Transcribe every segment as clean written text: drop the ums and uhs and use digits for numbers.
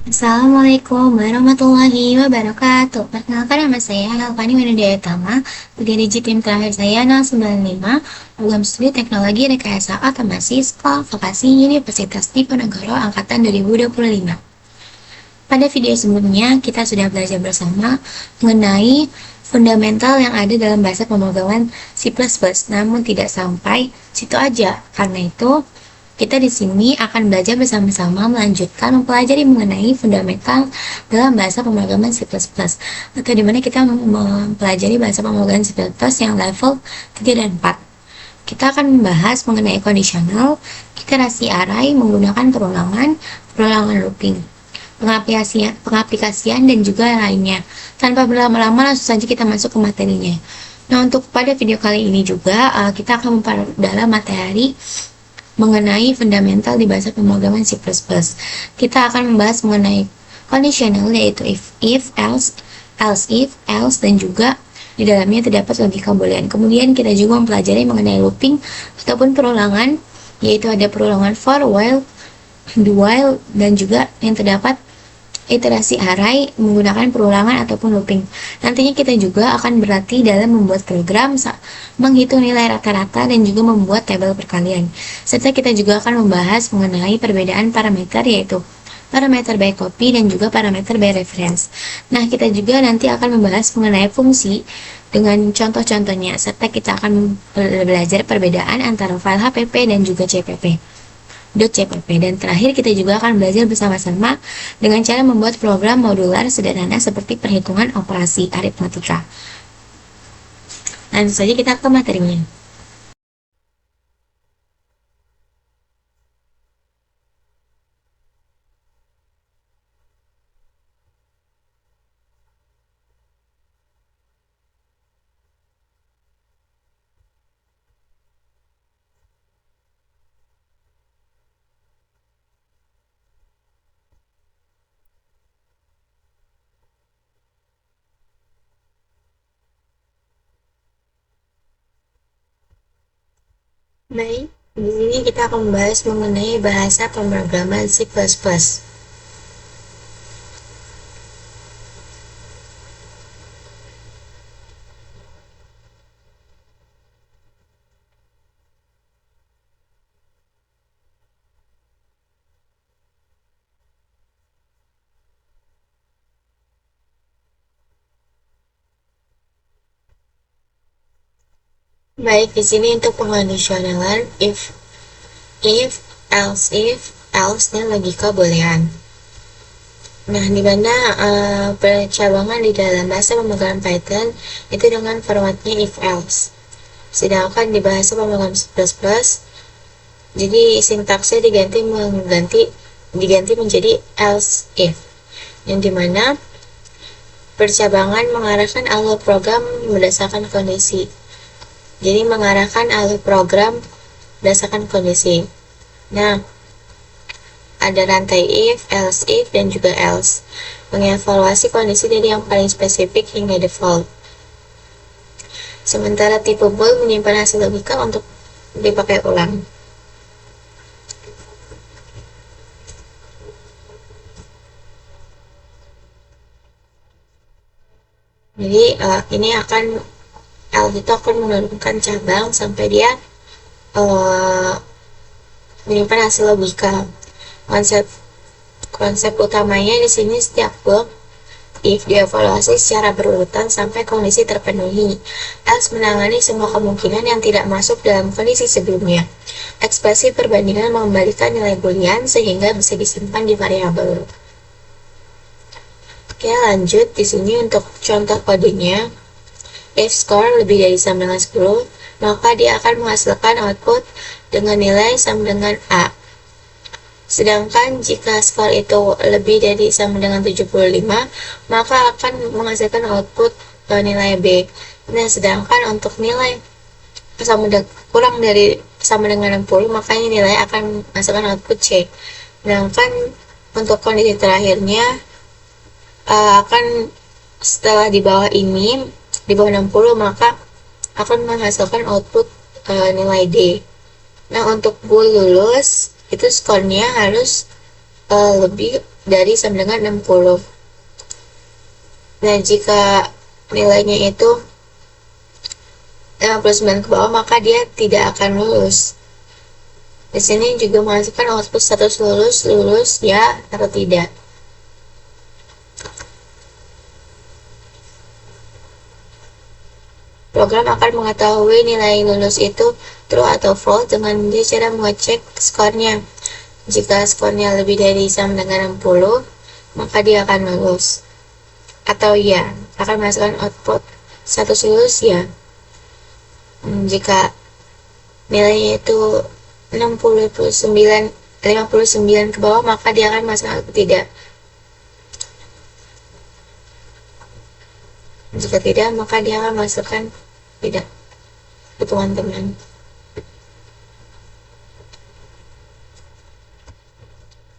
Assalamualaikum warahmatullahi wabarakatuh. Perkenalkan nama saya Alfani Winudayatama, sebagai digit tim terakhir saya 095, program studi Teknologi Rekayasa Otomasi Sekolah Vokasi Universitas Diponegoro Angkatan 2025. Pada video sebelumnya, kita sudah belajar bersama mengenai fundamental yang ada dalam bahasa pemrograman C++, namun tidak sampai situ aja. Karena itu, kita di sini akan belajar bersama-sama melanjutkan mempelajari mengenai fundamental dalam bahasa pemrograman C++, atau dimana kita mempelajari bahasa pemrograman C++ yang level 3 dan 4. Kita akan membahas mengenai conditional, iterasi array menggunakan perulangan looping, pengaplikasian dan juga lainnya. Tanpa berlama-lama, langsung saja kita masuk ke materinya. Nah, untuk pada video kali ini juga kita akan memperdalam materi mengenai fundamental di bahasa pemrograman C++. Kita akan membahas mengenai conditional, yaitu if, else, else, dan juga di dalamnya terdapat logika boolean. Kemudian kita juga mempelajari mengenai looping ataupun perulangan, yaitu ada perulangan for, while, do while, dan juga yang terdapat iterasi array menggunakan perulangan ataupun looping. Nantinya kita juga akan berlatih dalam membuat program, menghitung nilai rata-rata, dan juga membuat tabel perkalian. Serta kita juga akan membahas mengenai perbedaan parameter, yaitu parameter by copy dan juga parameter by reference. Nah, kita juga nanti akan membahas mengenai fungsi dengan contoh-contohnya, serta kita akan belajar perbedaan antara file HPP dan juga CPP. Dan terakhir kita juga akan belajar bersama-sama dengan cara membuat program modular sederhana seperti perhitungan operasi aritmatika. Langsung saja kita ke materinya. Baik, di sini kita akan membahas mengenai bahasa pemrograman C++. Baik, di sini untuk pengondisionalan else, dan logika boolean. Nah, di mana percabangan di dalam bahasa pemrograman Python itu dengan formatnya if else. Sedangkan di bahasa pemrograman C++, jadi sintaksnya diganti menjadi else if, yang dimana percabangan mengarahkan alur program berdasarkan kondisi. Jadi mengarahkan alur program berdasarkan kondisi. Nah, ada rantai if, dan juga else. Mengevaluasi kondisi dari yang paling spesifik hingga default. Sementara tipe bool menyimpan hasil logika untuk dipakai ulang. Jadi ini akan else itu akan menurunkan cabang sampai dia menyimpan hasil logika. Konsep utamanya di sini setiap blok if dievaluasi secara berurutan sampai kondisi terpenuhi. Else menangani semua kemungkinan yang tidak masuk dalam kondisi sebelumnya. Ekspresi perbandingan mengembalikan nilai boolean sehingga bisa disimpan di variabel. Oke, lanjut. Di sini untuk contoh kodenya, if score lebih dari sama dengan 10, maka dia akan menghasilkan output dengan nilai sama dengan A. Sedangkan jika skor itu lebih dari sama dengan 75, maka akan menghasilkan output nilai B. Nah, sedangkan untuk nilai kurang dari sama dengan 60, makanya nilai akan menghasilkan output C. Sedangkan untuk kondisi terakhirnya akan setelah di bawah 60, maka akan menghasilkan output nilai D. Nah, untuk bool lulus itu skornya harus lebih dari sama dengan 60. Nah, jika nilainya itu 59 ke bawah, maka dia tidak akan lulus. Di sini juga mengasihkan output status lulus ya atau tidak. Program akan mengetahui nilai lulus itu true atau false dengan dia cara mengecek skornya. Jika skornya lebih dari sama dengan 60, maka dia akan lulus. Atau ya, akan menghasilkan output status lulus ya. Jika nilainya itu 59 ke bawah, maka dia akan menghasilkan tidak. Jika tidak, maka dia akan masukkan tidak ke teman-teman.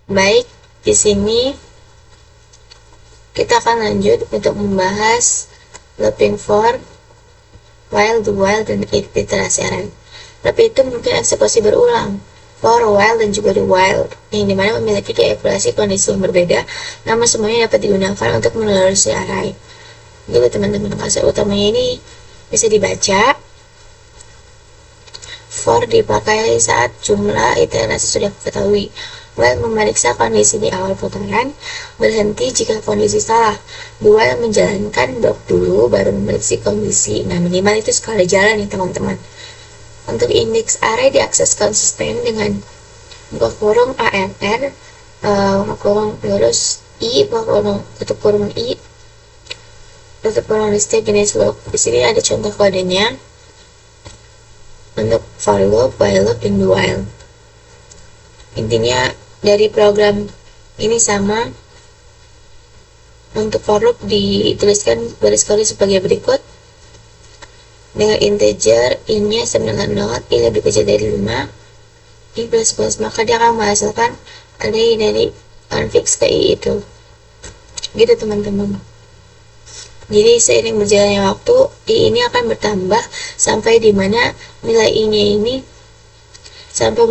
Baik, di sini kita akan lanjut untuk membahas looping for, while, do while, dan if literasi array. Loop itu mungkin eksekusi berulang, for, while, dan juga do while, yang dimana memiliki keevaluasi kondisi yang berbeda, namun semuanya dapat digunakan untuk menelusuri array. Gitu teman-teman. Konsep utamanya ini bisa dibaca. For dipakai saat jumlah iterasi sudah diketahui. While memeriksa kondisi di awal putaran, berhenti jika kondisi salah. While menjalankan blok dulu baru memeriksa kondisi. Nah, minimal itu sekali jalan ya teman-teman. Untuk indeks array diakses konsisten dengan buka kurung ARR, buka kurung lurus I, buka kurung tutup kurung I, tutup kurung di setiap jenis loop. Di sini ada contoh kodenya untuk for loop, while loop, dan do while. Intinya dari program ini sama. Untuk for loop dituliskan baris kode sebagai berikut. Dengan integer i-nya sama dengan 0, i lebih kecil dari 5, i plus, maka dia akan menghasilkan array dari unfix ke i itu. Gitu teman-teman. Jadi seiring berjalannya waktu, i ini akan bertambah sampai di mana nilai i-nya ini sampai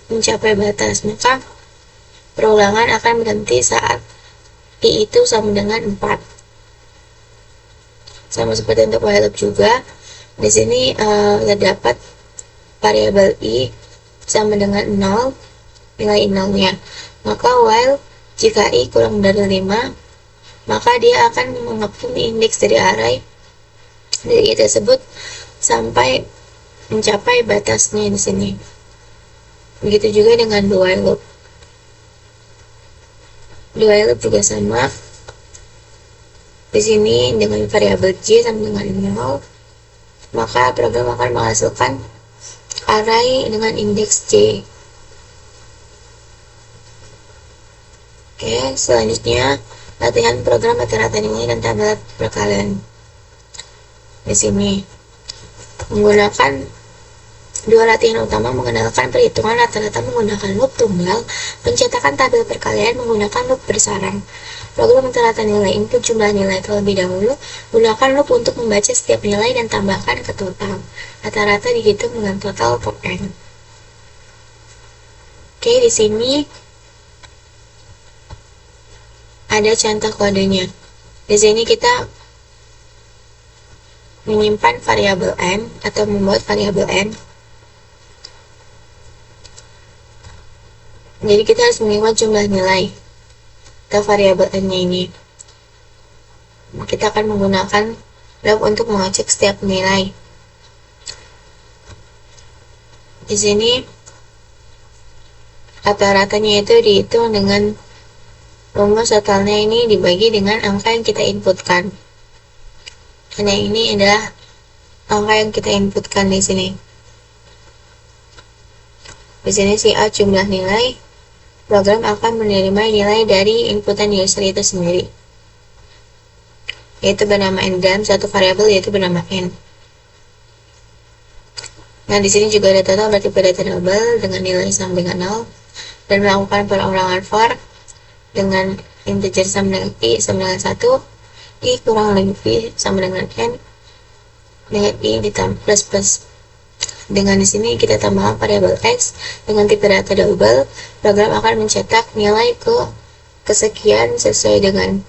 mencapai batas. Maka perulangan akan berhenti saat i itu sama dengan 4. Sama seperti untuk while loop juga. Di sini terdapat variabel i sama dengan 0, nilai i 0-nya. Maka while jika i kurang dari 5, maka dia akan mengepung indeks dari array dari i tersebut sampai mencapai batasnya di sini. Begitu juga dengan do while loop. Do while loop juga sama. Di sini dengan variabel j sama dengan 0, maka program akan menghasilkan array dengan indeks j. Oke, selanjutnya latihan program rata-rata nilai dan tabel perkalian. Di sini menggunakan dua latihan utama mengenalkan perhitungan rata-rata menggunakan loop tunggal, pencetakan tabel perkalian menggunakan loop bersarang. Program rata-rata nilai input jumlah nilai terlebih dahulu, gunakan loop untuk membaca setiap nilai dan tambahkan ke total. Rata-rata dihitung dengan total top n. Oke, di sini ada contoh kodenya. Di sini kita menyimpan variabel n atau membuat variabel n. Jadi kita harus mengingat jumlah nilai atau variabel n-nya ini. Kita akan menggunakan loop untuk mengecek setiap nilai. Di sini rata-ratanya itu dihitung dengan rumus totalnya ini dibagi dengan angka yang kita inputkan. Karena ini adalah angka yang kita inputkan di sini. Di sini si A jumlah nilai. Program akan menerima nilai dari inputan user itu sendiri, yaitu bernama n dalam satu variabel yaitu bernama n. Nah, di sini juga ada total berarti pada tabel dengan nilai sama dengan 0 dan melakukan perulangan for dengan integer sama dengan i sama dengan 1, i kurang lebih sama dengan n dengan i ditambah plus. Dengan di sini kita tambahkan variabel X dengan tipe data double, program akan mencetak nilai kesekian sesuai dengan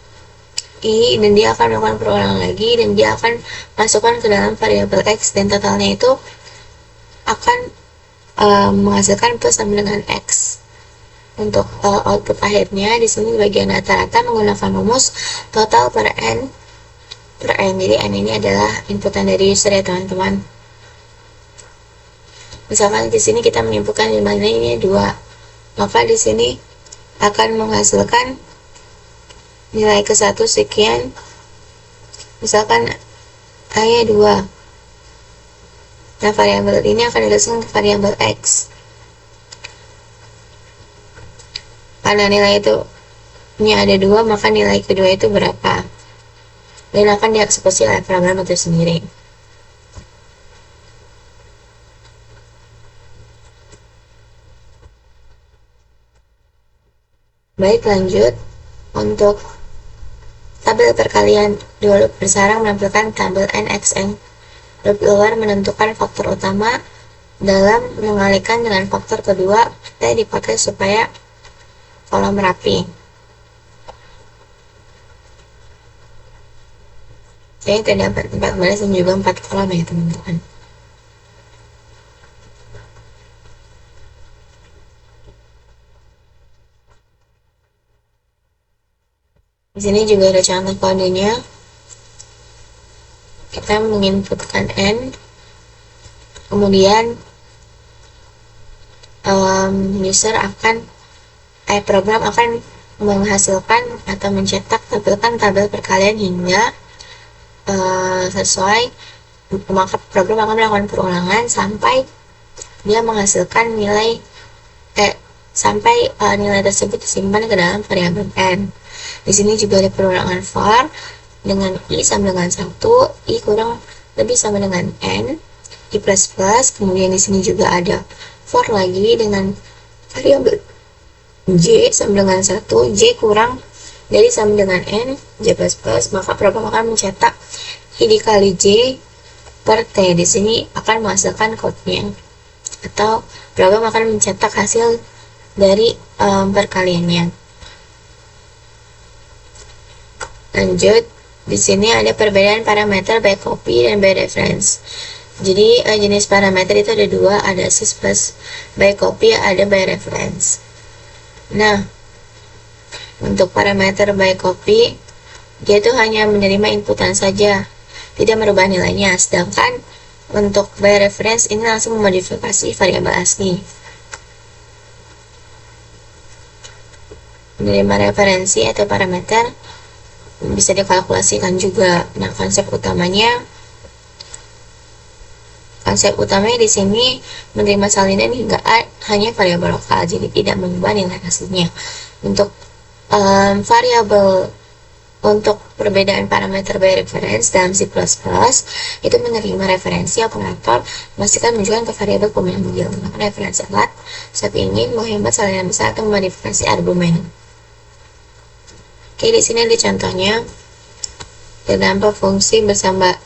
I, dan dia akan melakukan perulangan lagi, dan dia akan masukkan ke dalam variabel X, dan totalnya itu akan menghasilkan plus sama dengan X. Untuk output akhirnya di sini bagian rata-rata menggunakan rumus total per n. Jadi n ini adalah inputan dari user ya teman-teman. Misalkan di sini kita menyimpulkan nilainya ini 2, maka di sini akan menghasilkan nilai ke 1 sekian, misalkan A-nya 2. Nah, variabel ini akan dilangsungkan ke variabel X. Karena nilai itu ada 2, maka nilai kedua itu berapa? Dan akan dieksekusi oleh program itu sendiri. Baik, lanjut. Untuk tabel perkalian, dua loop bersarang menampilkan tabel NXN. Loop luar menentukan faktor utama dalam mengalikan dengan faktor kedua, T dipakai supaya kolom rapi. Jadi terdapat 4 baris dan juga 4 kolom ya teman-teman. Di sini juga ada contoh kodenya. Kita menginputkan n, kemudian program akan menghasilkan atau mencetak tabel perkalian hingga sesuai, maka program akan melakukan perulangan sampai dia menghasilkan nilai nilai tersebut disimpan ke dalam variabel n. Di sini juga ada perulangan for dengan i sama dengan 1, i kurang lebih sama dengan n, i plus plus, kemudian di sini juga ada for lagi dengan variabel j sama dengan 1, j kurang dari sama dengan n, j plus plus, maka program akan mencetak i dikali j per t. Di sini akan menghasilkan code-nya, atau program akan mencetak hasil dari perkaliannya. Lanjut, di sini ada perbedaan parameter by copy dan by reference. Jadi jenis parameter itu ada 2, ada sys plus by copy, ada by reference. Nah, untuk parameter by copy, dia itu hanya menerima inputan saja, tidak merubah nilainya. Sedangkan untuk by reference ini langsung memodifikasi variabel asli. Menerima referensi atau parameter bisa dikalkulasikan juga. Nah, konsep utamanya di sini menerima salinan hingga A hanya variabel lokal, jadi tidak mengubah nilai aslinya. Untuk variabel untuk perbedaan parameter by reference dalam C++ itu menerima referensi operator, memastikan menunjukkan ke variabel pemanggil. Menggunakan referensi alat saat ingin menghemat salinan besar atau memodifikasi argumen. Oke, di sini ada contohnya. Terdapat fungsi pertama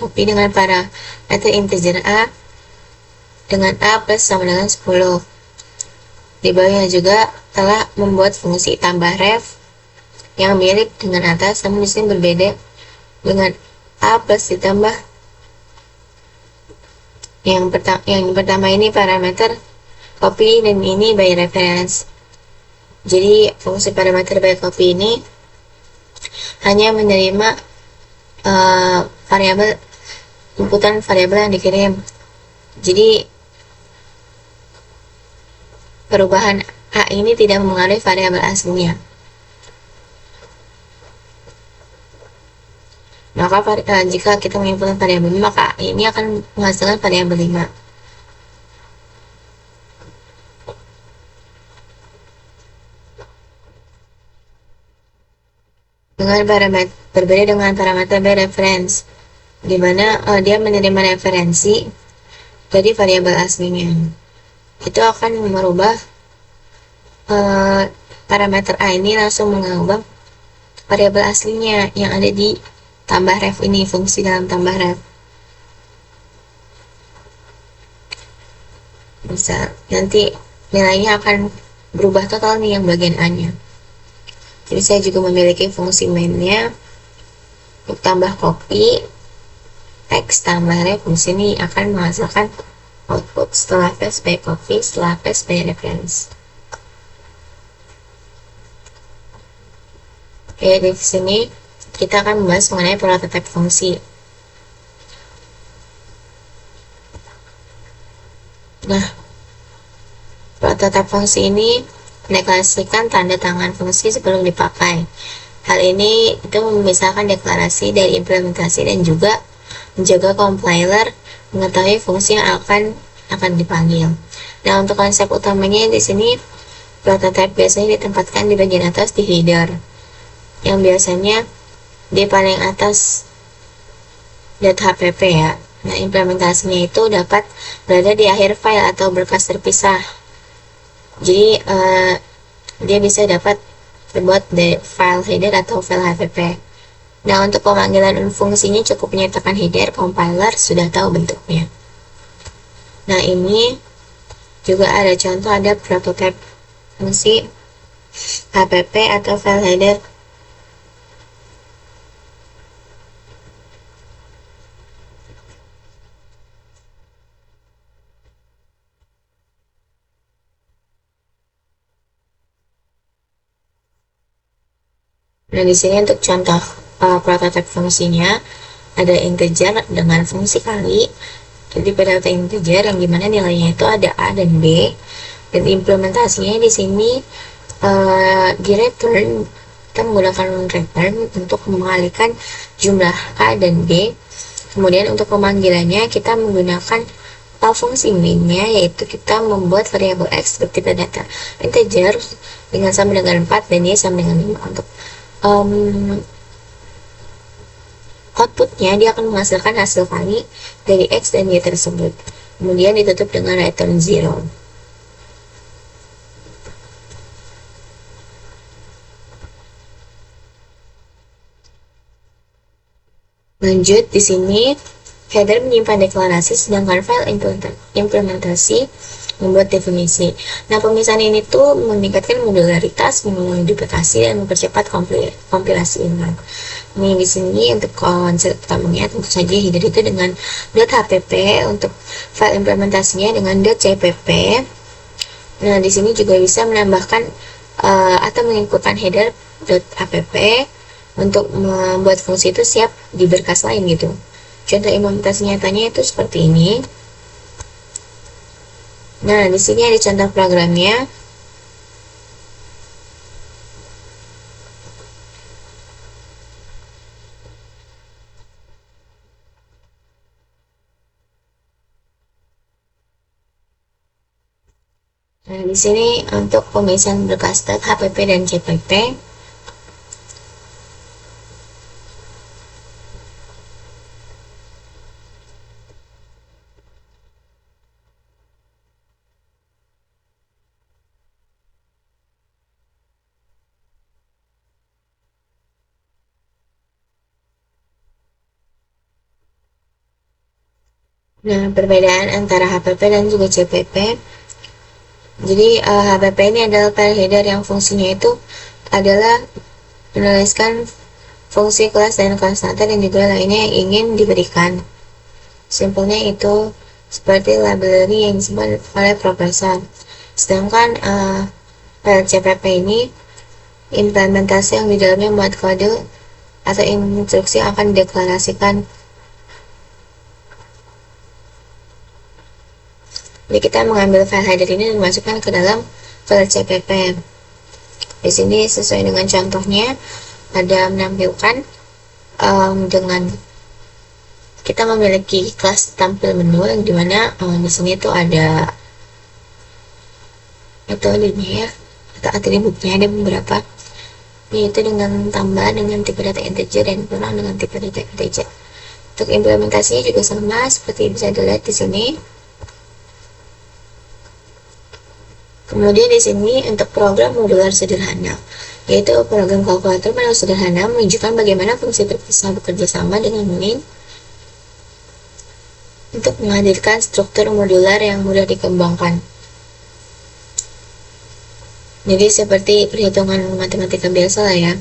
copy dengan parameter integer a dengan a plus sama dengan 10. Di bawahnya juga telah membuat fungsi tambah ref yang mirip dengan atas, namun di sini berbeda dengan a plus ditambah yang pertama ini parameter copy dan ini by reference. Jadi fungsi parameter by copy ini hanya menerima inputan variabel yang dikirim. Jadi perubahan a ini tidak mempengaruhi variabel aslinya. Maka jika kita menginputkan variabel 5, maka a ini akan menghasilkan variabel 5. Berbeda dengan parameter by reference, di mana dia menerima referensi dari variabel aslinya. Itu akan merubah parameter a ini langsung mengubah variabel aslinya yang ada di tambah ref ini, fungsi dalam tambah ref. Bisa nanti nilainya akan berubah total nih yang bagian A-nya. Jadi saya juga memiliki fungsi main-nya untuk tambah copy X tambah fungsi ini akan menghasilkan output setelah paste by copy, setelah paste by reference. Oke, di sini kita akan membahas mengenai prototype fungsi. Nah, prototype fungsi ini mendeklarasikan tanda tangan fungsi sebelum dipakai. Hal ini itu memisahkan deklarasi dari implementasi dan juga menjaga compiler mengetahui fungsi yang akan dipanggil. Nah, untuk konsep utamanya di sini prototype biasanya ditempatkan di bagian atas di header, yang biasanya di paling atas .hpp ya. Nah, implementasinya itu dapat berada di akhir file atau berkas terpisah. Jadi dia bisa dapat terbuat di file header atau file hpp. Nah, untuk pemanggilan fungsinya cukup menyertakan header, compiler sudah tahu bentuknya. Nah, ini juga ada contoh, ada prototype fungsi hpp atau file header. Nah, di sini untuk contoh prototype fungsinya ada integer dengan fungsi kali. Jadi pada data integer yang dimana nilainya itu ada A dan B, dan implementasinya di sini di return kita menggunakan return untuk mengalihkan jumlah A dan B. Kemudian untuk pemanggilannya kita menggunakan fungsi main-nya, yaitu kita membuat variabel X bertipe data integer dengan sama dengan 4 dan Y sama dengan 5. Untuk outputnya dia akan menghasilkan hasil kali dari X dan Y tersebut, kemudian ditutup dengan return 0. Lanjut, di sini header menyimpan deklarasi, sedangkan file implementasi membuat definisi. Nah, pemisahan ini tuh meningkatkan modularitas, mengurangi duplikasi, dan mempercepat kompilasi inline. Ini di sini untuk konsep utamanya tentu saja header itu dengan .hpp, untuk file implementasinya dengan .cpp. Nah, di sini juga bisa menambahkan atau menginputkan header .app untuk membuat fungsi itu siap di berkas lain gitu. Contoh implementasi nyatanya itu seperti ini. Nah, di sini ada contoh programnya. Nah, di sini untuk pemisahan berkas .hpp dan cpp. Nah, perbedaan antara HPP dan juga CPP. Jadi HPP ini adalah file header yang fungsinya itu adalah menuliskan fungsi kelas dan konstanta dan juga lainnya yang ingin diberikan. Simpelnya itu seperti library yang disebut oleh profesor. Sedangkan file CPP ini implementasi yang di dalamnya membuat kode atau instruksi yang akan dideklarasikan. Jadi kita mengambil file header ini dan masukkan ke dalam file CPP. Di sini sesuai dengan contohnya ada menampilkan dengan kita memiliki kelas tampil menu yang dimana di sini tuh ada metodenya ya atau atributnya, ada beberapa, yaitu dengan tambah dengan tipe data integer dan kurang dengan tipe data integer. Untuk implementasinya juga sama seperti bisa dilihat di sini. Kemudian di sini untuk program modular sederhana, yaitu program kalkulator manual sederhana menunjukkan bagaimana fungsi terpisah bekerja sama dengan main untuk menghadirkan struktur modular yang mudah dikembangkan. Jadi seperti perhitungan matematika biasa lah ya.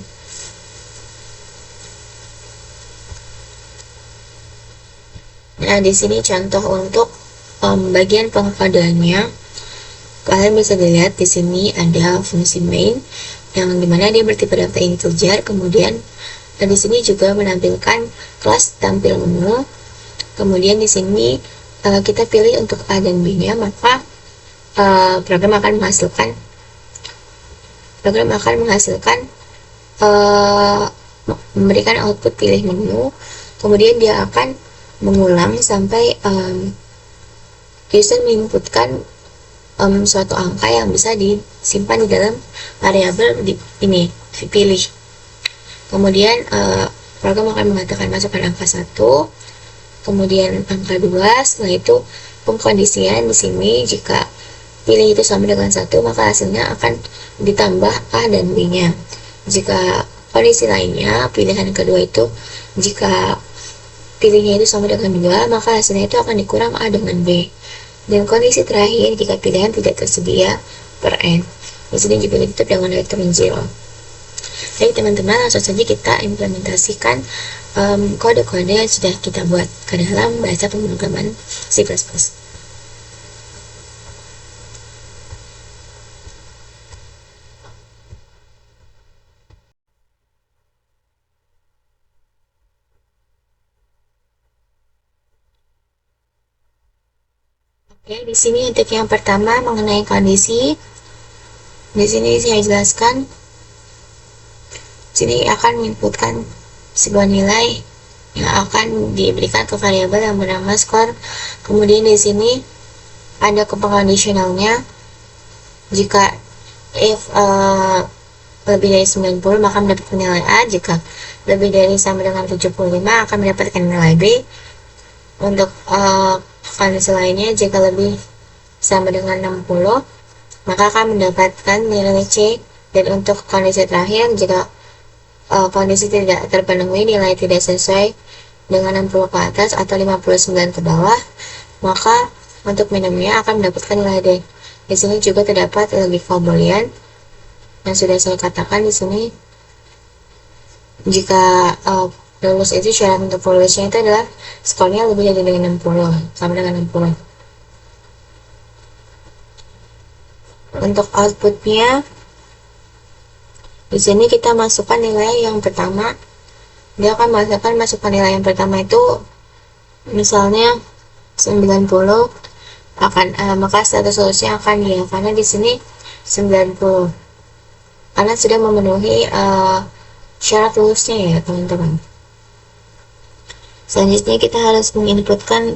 Nah, di sini contoh untuk bagian pengkodeannya. Kalian bisa dilihat di sini ada fungsi main yang dimana dia bertipe data integer. Kemudian di sini juga menampilkan kelas tampil menu. Kemudian di sini kita pilih untuk A dan B-nya, maka program akan menghasilkan memberikan output pilih menu. Kemudian dia akan mengulang sampai user menginputkan suatu angka yang bisa disimpan di dalam variabel ini pilih. Kemudian program akan mengatakan masukkan angka 1, kemudian angka 2. Setelah itu pengkondisian di sini, jika pilih itu sama dengan 1, maka hasilnya akan ditambah A dan B-nya. Jika kondisi lainnya, pilihan kedua itu, jika pilihnya itu sama dengan 2, maka hasilnya itu akan dikurang A dengan B. Dan kondisi terakhir, jika pilihan tidak tersedia per N. Di sini juga ditutup dengan return 0. Jadi teman-teman, langsung saja kita implementasikan kode-kode yang sudah kita buat ke dalam bahasa pemrograman C++. Oke, di sini untuk yang pertama mengenai kondisi. Di sini saya jelaskan. Sini akan menginputkan sebuah nilai yang akan diberikan ke variabel yang bernama skor. Kemudian di sini ada pengkondisionalnya. Jika if lebih dari 90 maka mendapatkan nilai A, jika lebih dari sama dengan 75 akan mendapatkan nilai B. Untuk kondisi lainnya, jika lebih sama dengan 60 maka akan mendapatkan nilai C. Dan untuk kondisi terakhir, jika kondisi tidak terpenuhi, nilai tidak sesuai dengan 60 ke atas atau 59 ke bawah, maka untuk minimumnya akan mendapatkan nilai D. Di sini juga terdapat logika boolean yang sudah saya katakan di sini. Jika lulus itu, syarat untuk lulusnya itu adalah skornya lebih dari 60, sama dengan 60. Untuk outputnya, di sini kita masukkan nilai yang pertama. Dia akan masukkan nilai yang pertama itu misalnya 90, maka status lulusnya akan ya, karena di sini 90 karena sudah memenuhi syarat lulusnya ya teman-teman. Selanjutnya kita harus menginputkan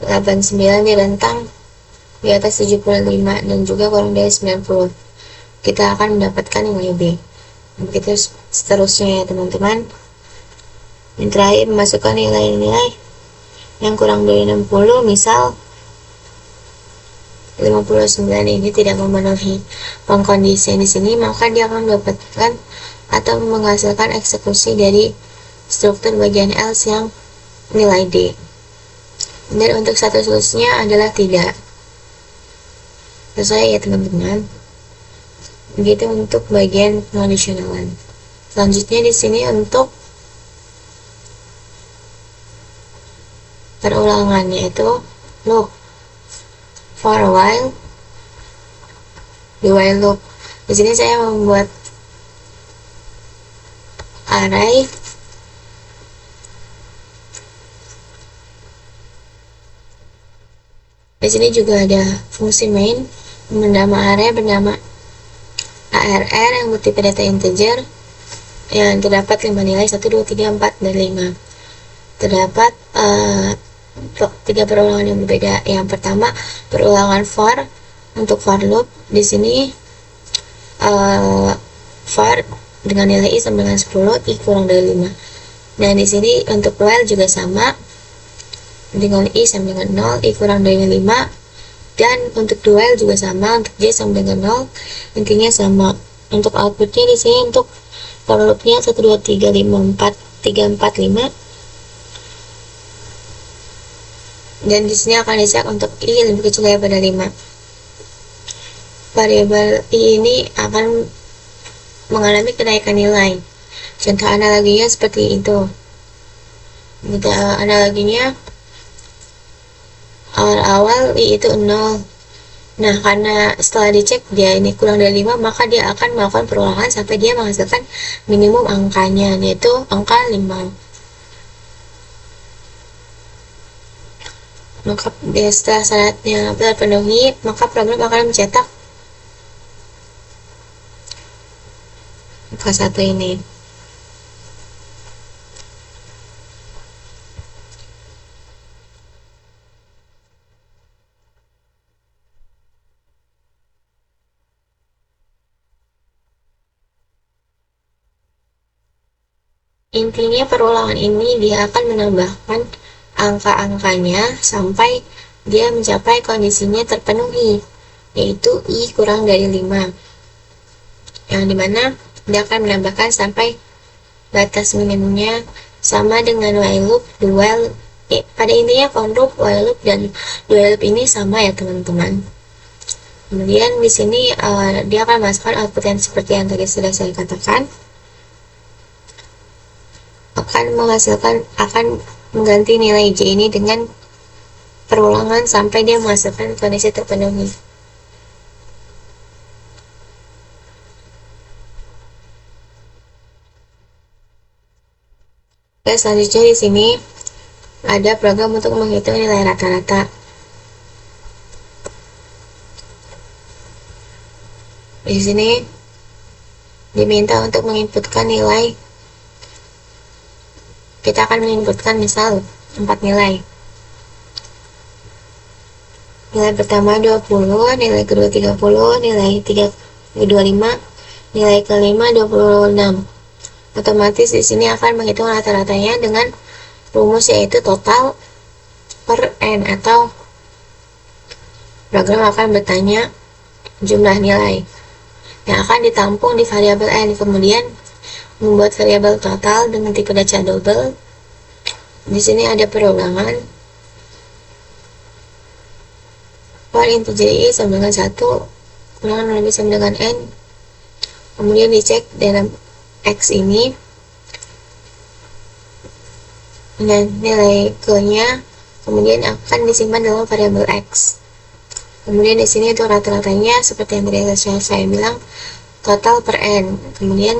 89 di rentang di atas 75 dan juga kurang dari 90. Kita akan mendapatkan nilai B. Begitu seterusnya ya teman-teman. Yang terakhir, memasukkan nilai-nilai yang kurang dari 60, misal 59 ini tidak memenuhi pengkondisian di sini, maka dia akan mendapatkan atau menghasilkan eksekusi dari struktur bagian else yang nilai D. Dan untuk status lulusnya adalah tidak. Selesai ya teman-teman. Begitu untuk bagian conditionalan. Selanjutnya di sini untuk perulangannya itu loop for a while, di while loop. Di sini saya membuat array di sini juga ada fungsi main bernama array bernama ARR yang bertipe data integer yang terdapat 5 nilai 1, 2, 3, 4, dan 5. Terdapat 3 perulangan yang berbeda. Yang pertama, perulangan for. Untuk for loop di sini for dengan nilai i sama dengan 10, i kurang dari 5. Dan di sini untuk while juga sama, dengan i sama dengan 0, i kurang dari 5. Dan untuk while juga sama, untuk j sama dengan 0, intinya sama. Untuk outputnya di sini untuk for loopnya 1, 2, 3, 5, 4, 3, 4, 5. Dan di sini akan dicek untuk i lebih kecil daripada 5. Variabel i ini akan mengalami kenaikan nilai. Contoh analoginya seperti itu. Analoginya awal-awal i itu 0. Nah, karena setelah dicek dia ini kurang dari 5, maka dia akan melakukan perulangan sampai dia menghasilkan minimum angkanya, yaitu angka 5. Maka setelah syaratnya terpenuhi, maka program akan mencetak angka 1 ini. Intinya perulangan ini dia akan menambahkan angka-angkanya sampai dia mencapai kondisinya terpenuhi, yaitu i kurang dari 5, yang dimana dia akan menambahkan sampai batas minimumnya sama dengan while loop, pada intinya for loop, while loop, dan dual loop ini sama ya teman-teman. Kemudian di sini dia akan masukkan output yang seperti yang tadi sudah saya katakan, akan mengganti nilai j ini dengan perulangan sampai dia menghasilkan kondisi terpenuhi. Oke, selanjutnya di sini ada program untuk menghitung nilai rata-rata. Di sini diminta untuk menginputkan nilai. Kita akan menginputkan misal 4 nilai. Nilai pertama 20, nilai kedua 30, nilai kedua 5, nilai kelima 26. Otomatis di sini akan menghitung rata-ratanya dengan rumus yaitu total per n, atau program akan bertanya jumlah nilai yang akan ditampung di variabel n, kemudian membuat variabel total dengan tipe data double. Di sini ada perulangan for integer i sama dengan 1 kurangan lebih sama dengan n, kemudian dicek dalam x ini dan nilai ke-nya, kemudian akan disimpan dalam variabel x. Kemudian di sini itu rata-ratanya seperti yang tadi saya bilang, total per n. Kemudian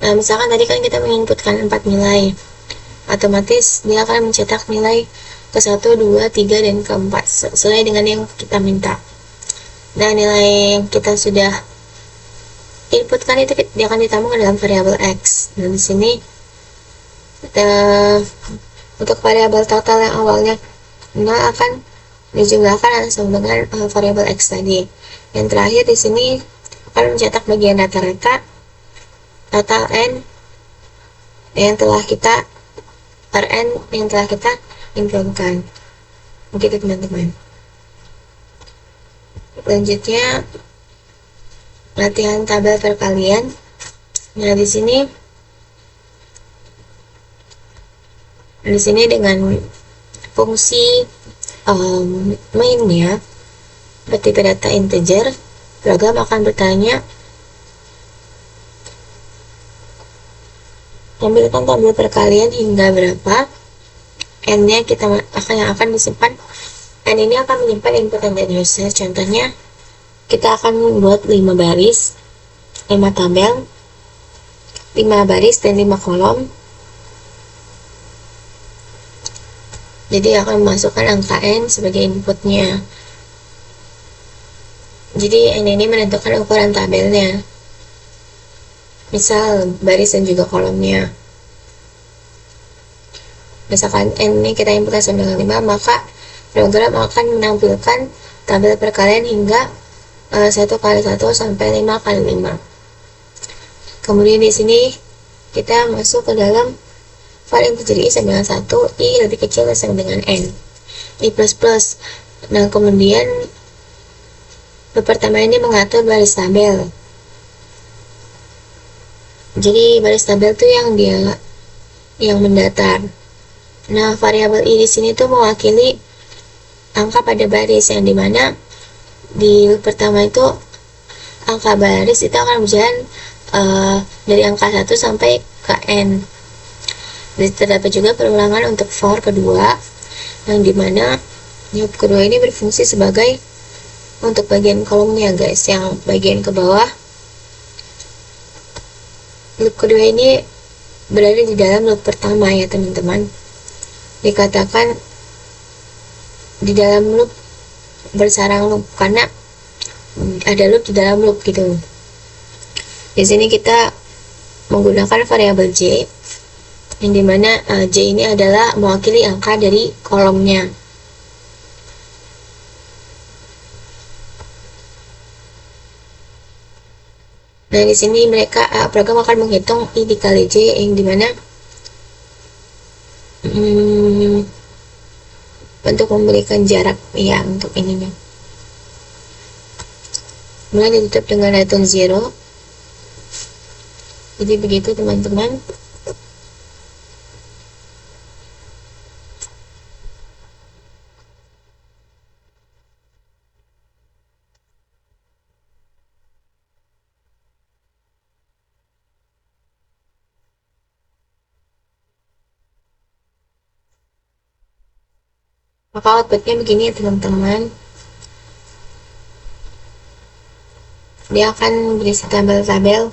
nah, misalkan tadi kan kita menginputkan 4 nilai, otomatis dia akan mencetak nilai ke-1, 2, 3, dan ke-4 sesuai dengan yang kita minta. Nah, nilai yang kita sudah inputkan itu dia akan ditampung dalam variabel x. Dan di sini untuk variabel total yang awalnya 0 akan dijumlahkan sama dengan variabel x tadi. Yang terakhir di sini akan mencetak bagian rata-rata total n yang telah kita inputkan. Begitu teman-teman. Selanjutnya latihan tabel perkalian. Nah, di sini dengan fungsi mainnya bertipe data integer, program akan bertanya tampilkan tabel perkalian hingga berapa n-nya yang akan disimpan. N ini akan menyimpan inputan dari user. Contohnya kita akan membuat 5 baris, 5 tabel, 5 baris dan 5 kolom. Jadi akan memasukkan angka n sebagai inputnya. Jadi n ini menentukan ukuran tabelnya, misal baris dan juga kolomnya. Misalkan n ini kita inputkan sama dengan 5, maka program akan menampilkan tabel perkalian hingga 1 kali 1 sampai 5 kali 5. Kemudian di sini kita masuk ke dalam file integer i sama dengan 1, i lebih kecil sama dengan n, i plus plus. Nah, kemudian loop pertama ini mengatur baris tabel. Jadi baris tabel tuh yang dia yang mendatar. Nah, variabel i di sini tuh mewakili angka pada baris, yang dimana di loop pertama itu angka baris itu akan berjalan dari angka 1 sampai ke n. Dan terdapat juga perulangan untuk for kedua, yang dimana loop kedua ini berfungsi sebagai untuk bagian kolomnya guys, yang bagian ke bawah. Loop kedua ini berada di dalam loop pertama ya teman-teman. Dikatakan di dalam loop bersarang loop karena ada loop di dalam loop gitu. Di sini kita menggunakan variabel j, yang dimana j ini adalah mewakili angka dari kolomnya. Nah, di sini program akan menghitung i dikali j, yang dimana untuk memberikan jarak ya untuk ininya. Kemudian ditutup dengan return 0. Jadi begitu teman-teman. Maka outputnya begini ya teman-teman. Dia akan berisi tabel-tabel.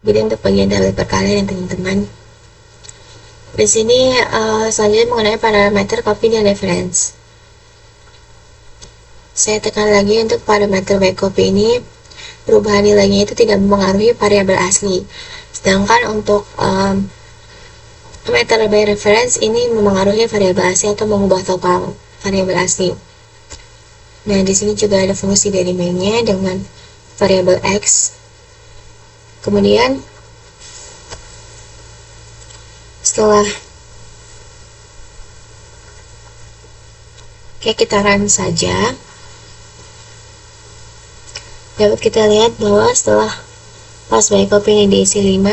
Jadi untuk bagian tabel perkalian ya teman-teman. Di sini selanjutnya mengenai parameter copy dan reference. Saya tekan lagi untuk parameter by copy ini, perubahan nilainya itu tidak mempengaruhi variabel asli. Sedangkan untuk parameter by reference ini memengaruhi variabel asli atau mengubah total variabel asli. Nah, di sini juga ada fungsi dari mainnya dengan variabel x. Kemudian setelah kita run saja, dapat kita lihat bahwa setelah pass by copy ini diisi 5,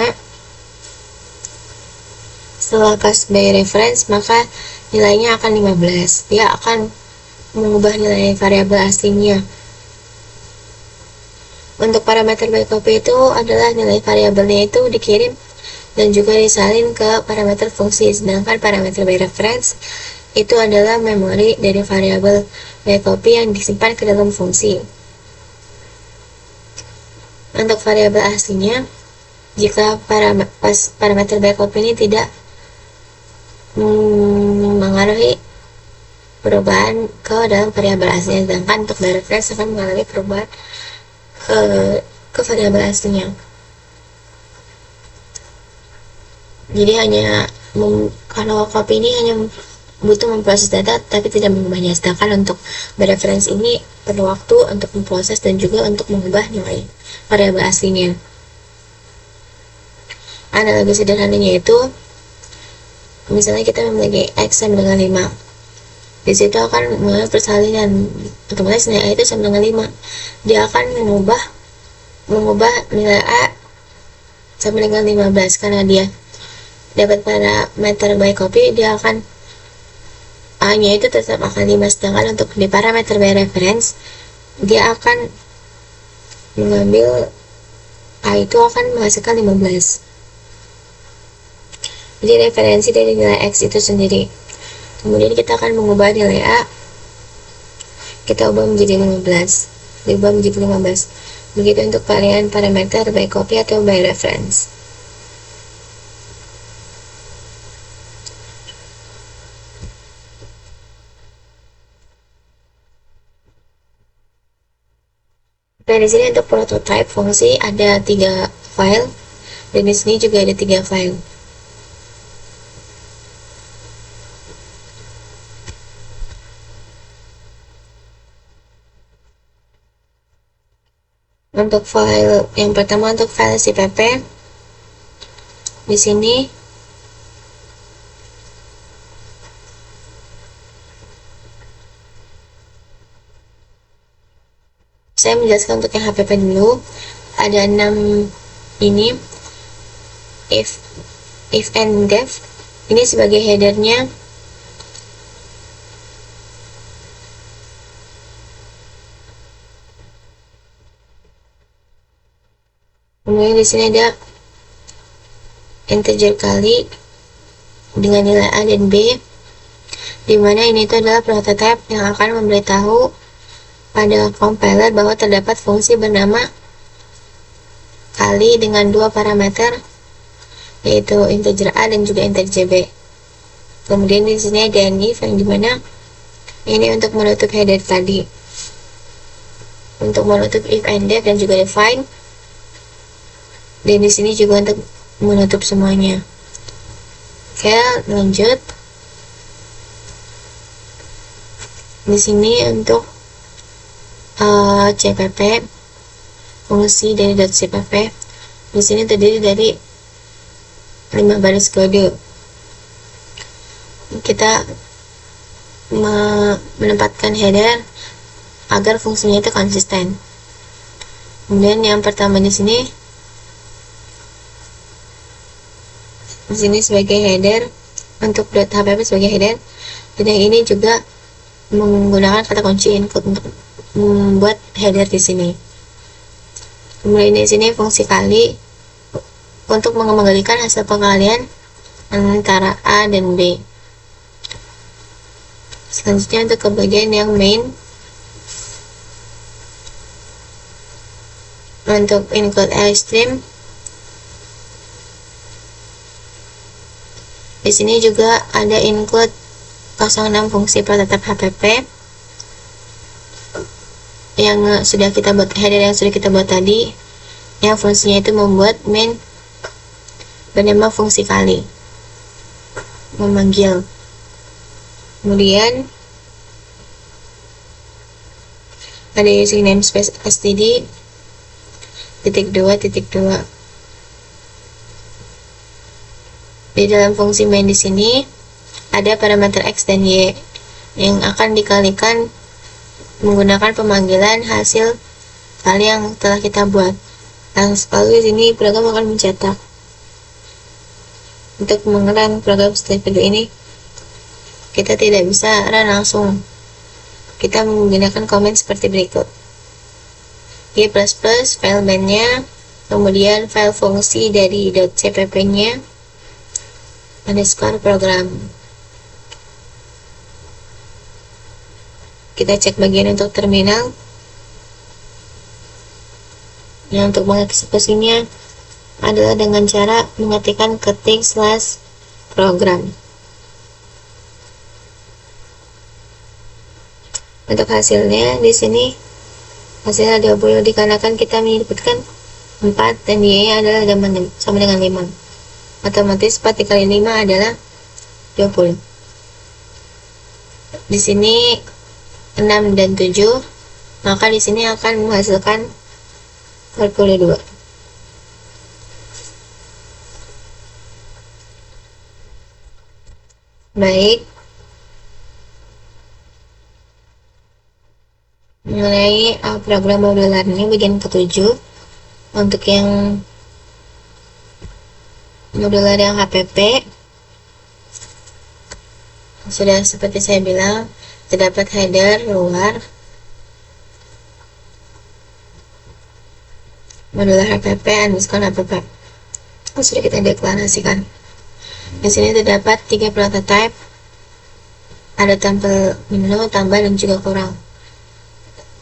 setelah pass by reference maka nilainya akan 15. Dia akan mengubah nilai variabel aslinya. Untuk parameter by copy itu adalah nilai variabelnya itu dikirim dan juga disalin ke parameter fungsi, sedangkan parameter by reference itu adalah memori dari variabel by copy yang disimpan ke dalam fungsi. Untuk variabel aslinya, jika parameter by copy ini tidak mengaruhi perubahan ke dalam variabel aslinya, sedangkan untuk by reference akan mengalami perubahan ke variabel aslinya. Jadi kalau copy ini hanya butuh memproses data tapi tidak mengubahnya, sedangkan untuk by reference ini perlu waktu untuk memproses dan juga untuk mengubah nilai variabel aslinya. Analogi sederhananya itu, misalnya kita memiliki x sama dengan 5, di situ akan mulai persalinan, otomatis nilai a itu sama dengan 5. Dia akan mengubah nilai a sama dengan 15 karena dia dapat parameter by copy, dia akan a nya itu tetap akan 5, sedangkan untuk di parameter by reference dia akan mengambil a itu akan menghasilkan 15. Jadi referensi dari nilai x itu sendiri. Kemudian kita akan mengubah nilai a, kita ubah menjadi 15, diubah menjadi 15. Begitu untuk varian parameter by copy atau by reference. Dan di sini untuk prototype fungsi ada 3 file, dan di sini juga ada 3 file. Untuk file yang pertama, untuk file cpp, di sini Saya menjelaskan untuk yang HPP dulu. Ada 6 ini, if and def. Ini sebagai headernya. Kemudian di sini ada integer kali dengan nilai A dan B, dimana ini itu adalah prototype yang akan memberitahu pada compiler bahwa terdapat fungsi bernama kali dengan 2 parameter, yaitu integer A dan juga integer B. Kemudian di sini ada if, yang dimana ini untuk menutup header tadi, untuk menutup if and def dan juga define. Dan di sini juga untuk menutup semuanya. Oke, lanjut. Di sini untuk CPP, fungsi dari .cpp. Di sini terdiri dari 5 baris kode. Kita menempatkan header agar fungsinya itu konsisten. Kemudian yang pertama di sini sebagai header, untuk .hpp sebagai header, dan yang ini juga menggunakan kata kunci input untuk membuat header di sini. Kemudian di sini fungsi kali untuk mengembalikan hasil pengalian antara A dan B. Selanjutnya untuk ke bagian yang main, untuk include stream. Di sini juga ada include 06 fungsi prototype HPP yang sudah kita buat, header yang sudah kita buat tadi, yang fungsinya itu membuat main bernama fungsi kali, memanggil. Kemudian ada isi namespace std .2.2. Di dalam fungsi main di sini ada parameter x dan y yang akan dikalikan menggunakan pemanggilan hasil kali yang telah kita buat. Lalu di sini program akan mencetak. Untuk mengerang program seperti video ini, kita tidak bisa run langsung. Kita menggunakan komen seperti berikut: y++ file main-nya, kemudian file fungsi dari .cpp-nya, underscore program. Kita cek bagian untuk terminal. Yang untuk mengeksekusinya adalah dengan cara mengetikkan ketik / program. Untuk hasilnya di sini hasilnya 20 dikarenakan kita menyebutkan 4 dan y-nya adalah sama dengan 5. Otomatis 4 dikali 5 adalah 20. Di sini 6 dan 7, maka di sini akan menghasilkan 42. Baik, mengenai program modularnya bagian ke-7, untuk yang modular yang HPP sudah seperti saya bilang, terdapat header luar modular HPP underscore HPP sudah kita deklarasikan. Di sini terdapat 3 prototype, ada tampil menu, tambah, dan juga kurang,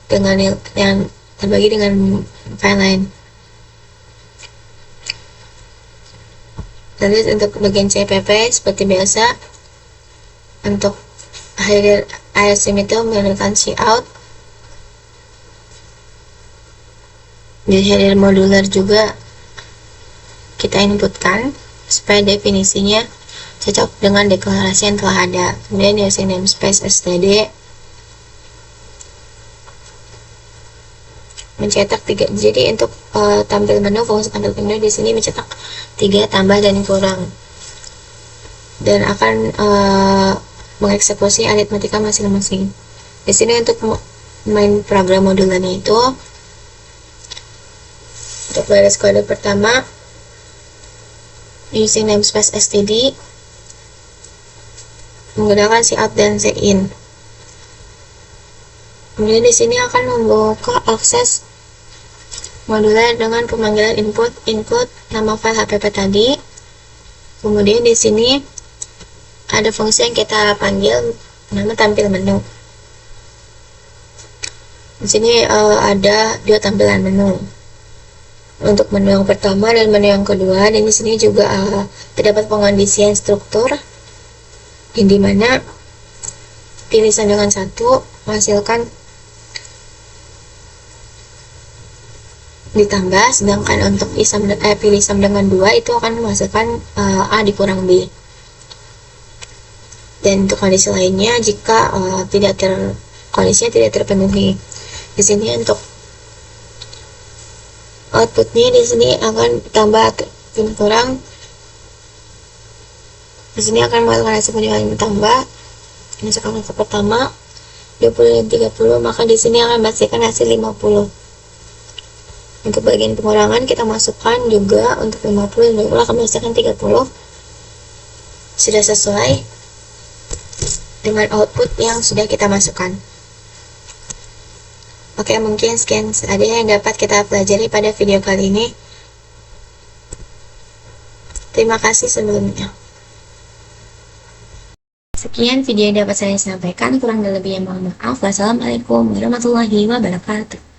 dengan yang terbagi dengan file lain. Lalu untuk bagian CPP seperti biasa, untuk header ISM itu menggunakan cout. Di header modular juga kita inputkan supaya definisinya cocok dengan deklarasi yang telah ada. Kemudian using namespace std mencetak 3. Jadi untuk tampil menu, fungsi tampil menu di sini mencetak 3 tambah dan kurang, dan akan mengeksekusi aritmatika masing-masing. Di sini untuk main program modularnya itu Untuk baris kode pertama, using namespace std, menggunakan cout dan in. Kemudian di sini akan membuka akses moduler dengan pemanggilan input include nama file HPP tadi. Kemudian di sini ada fungsi yang kita panggil nama tampil menu. Di sini ada dua tampilan menu. Untuk menu yang pertama dan menu yang kedua, dan di sini juga terdapat pengondisian struktur, yang dimana pilihan dengan satu menghasilkan ditambah, sedangkan untuk pilih sum dengan 2 itu akan menghasilkan A dikurang B. Dan untuk kondisi lainnya jika kondisinya tidak terpenuhi. Di sini untuk outputnya di sini akan tambah kurang. Di sini akan menghasilkan hasil penjualan tambah. Misalkan yang pertama 20 dan 30, maka di sini akan menghasilkan hasil 50. Untuk bagian pengurangan kita masukkan juga untuk 50 dan 20 akan menghasilkan 30. Sudah sesuai dengan output yang sudah kita masukkan. Oke, mungkin sekian saja yang dapat kita pelajari pada video kali ini. Terima kasih sebelumnya. Sekian video yang dapat saya sampaikan, kurang dan lebihnya mohon maaf. Wassalamualaikum warahmatullahi wabarakatuh.